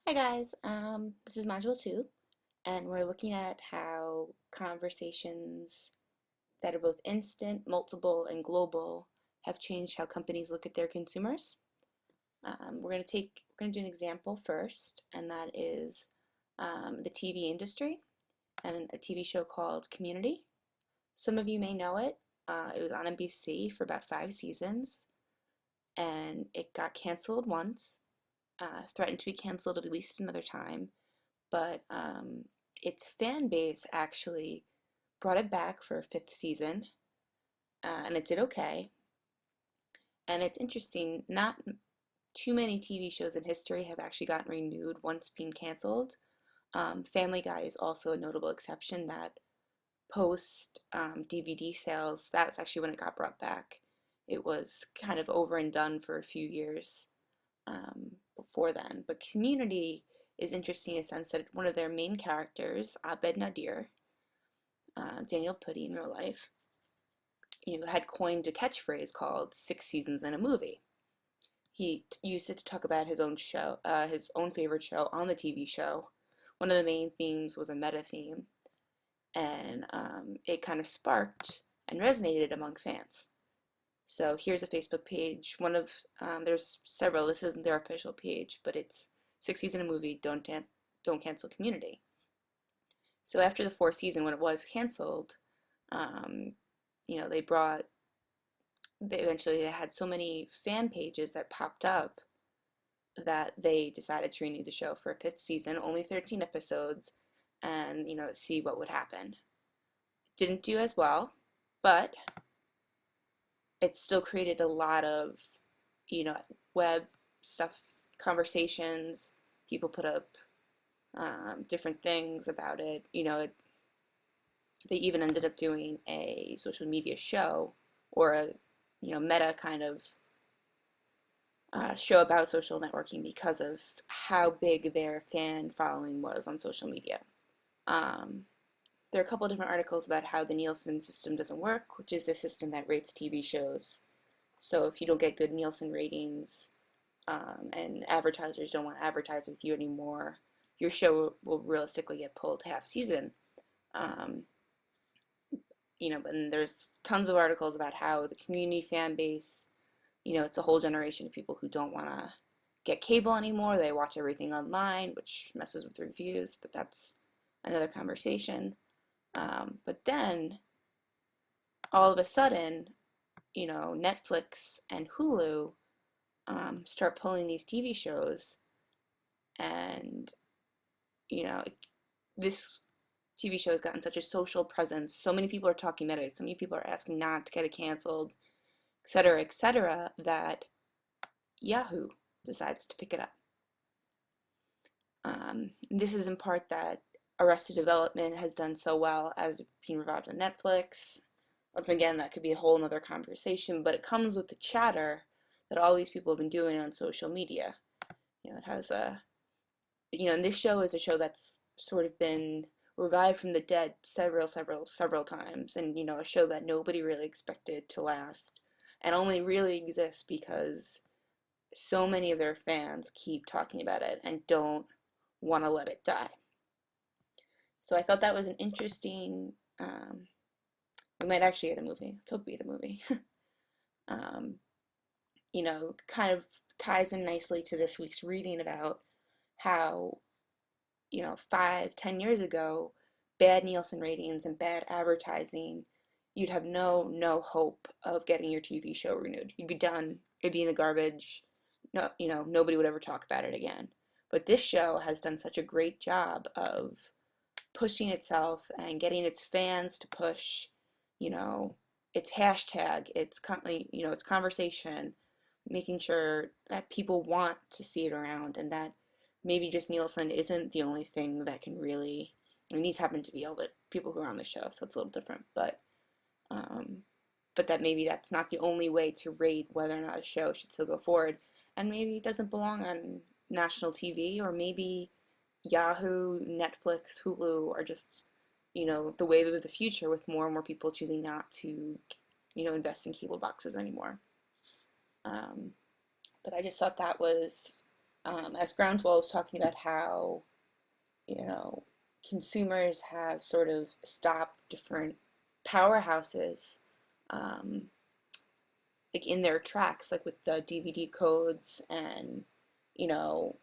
Hi guys, this is Module 2, and we're looking at how conversations that are both instant, multiple, and global have changed how companies look at their consumers. We're going to do an example first, and that is the TV industry and a TV show called Community. Some of you may know it. It was on NBC for about 5 seasons, and it got canceled once, threatened to be canceled at least another time, but its fan base actually brought it back for a fifth season, and it did okay. And it's interesting, not too many TV shows in history have actually gotten renewed once being canceled. Family Guy is also a notable exception that post DVD sales, that was actually when it got brought back. It was kind of over and done for a few years before then. But Community is interesting in the sense that one of their main characters, Abed Nadir, Daniel Pudi in real life, had coined a catchphrase called 6 seasons in a movie. He used it to talk about his own show, his own favorite show on the TV show. One of the main themes was a meta theme, and it kind of sparked and resonated among fans. So here's a Facebook page. There's several. This isn't their official page, but it's 6 seasons in a movie. Don't cancel Community. So after the fourth season, when it was canceled, they eventually had so many fan pages that popped up that they decided to renew the show for a fifth season, only 13 episodes, and see what would happen. Didn't do as well, but it still created a lot of web stuff, conversations. People put up different things about it. They even ended up doing a social media show, or a meta kind of show about social networking because of how big their fan following was on social media. There are a couple of different articles about how the Nielsen system doesn't work, which is the system that rates TV shows. So if you don't get good Nielsen ratings, and advertisers don't want to advertise with you anymore, your show will realistically get pulled half season. And there's tons of articles about how the Community fan base, it's a whole generation of people who don't want to get cable anymore. They watch everything online, which messes with reviews, but that's another conversation. But then, all of a sudden, Netflix and Hulu start pulling these TV shows, and this TV show has gotten such a social presence. So many people are talking about it. So many people are asking not to get it canceled, et cetera, that Yahoo decides to pick it up. This is in part that Arrested Development has done so well as being revived on Netflix. Once again, that could be a whole other conversation, but it comes with the chatter that all these people have been doing on social media. It has and this show is a show that's sort of been revived from the dead several times, and a show that nobody really expected to last, and only really exists because so many of their fans keep talking about it and don't want to let it die. So I thought that was an interesting. We might actually get a movie. Let's hope we get a movie. Kind of ties in nicely to this week's reading about how 5-10 years ago, bad Nielsen ratings and bad advertising, you'd have no hope of getting your TV show renewed. You'd be done. It'd be in the garbage. No, nobody would ever talk about it again. But this show has done such a great job of pushing itself and getting its fans to push, its hashtag, its its conversation, making sure that people want to see it around, and that maybe just Nielsen isn't the only thing that can really. I mean, these happen to be all the people who are on the show, so it's a little different, but that maybe that's not the only way to rate whether or not a show should still go forward, and maybe it doesn't belong on national TV, or maybe Yahoo, Netflix, Hulu are just, the wave of the future, with more and more people choosing not to, invest in cable boxes anymore. But I just thought that was As Groundswell was talking about how, you know, consumers have sort of stopped different powerhouses, um, like in their tracks, like with the DVD codes, and you know,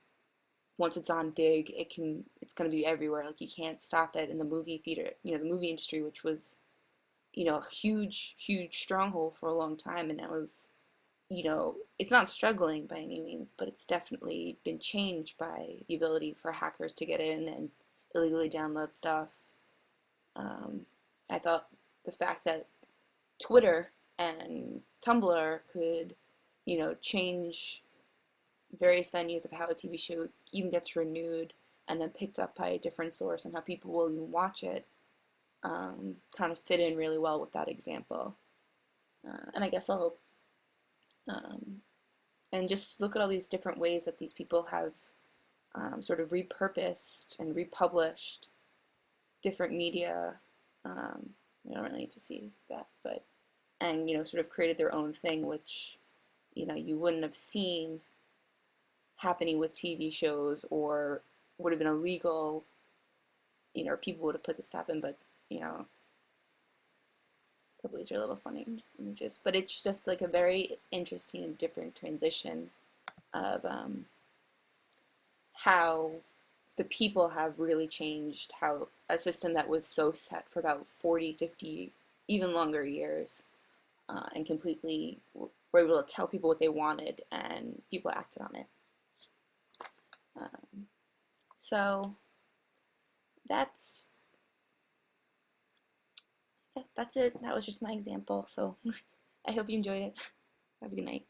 once it's on dig, it's going to be everywhere. Like you can't stop it. In the movie theater, the movie industry, which was, a huge stronghold for a long time, and that was, it's not struggling by any means, but it's definitely been changed by the ability for hackers to get in and illegally download stuff. Um, I thought the fact that Twitter and Tumblr could, change various venues of how a TV show even gets renewed and then picked up by a different source, and how people will even watch it, kind of fit in really well with that example. And I guess I'll, um, and just look at all these different ways that these people have, sort of repurposed and republished different media. We don't really need to see that, but, and, sort of created their own thing, which, you wouldn't have seen happening with TV shows, or would have been illegal, or people would have put the stop in, but, a couple of these are a little funny images, but it's just like a very interesting and different transition of, how the people have really changed how a system that was so set for about 40, 50, even longer years, and completely were able to tell people what they wanted, and people acted on it. So that's yeah, that's it. That was just my example. So I hope you enjoyed it. Have a good night.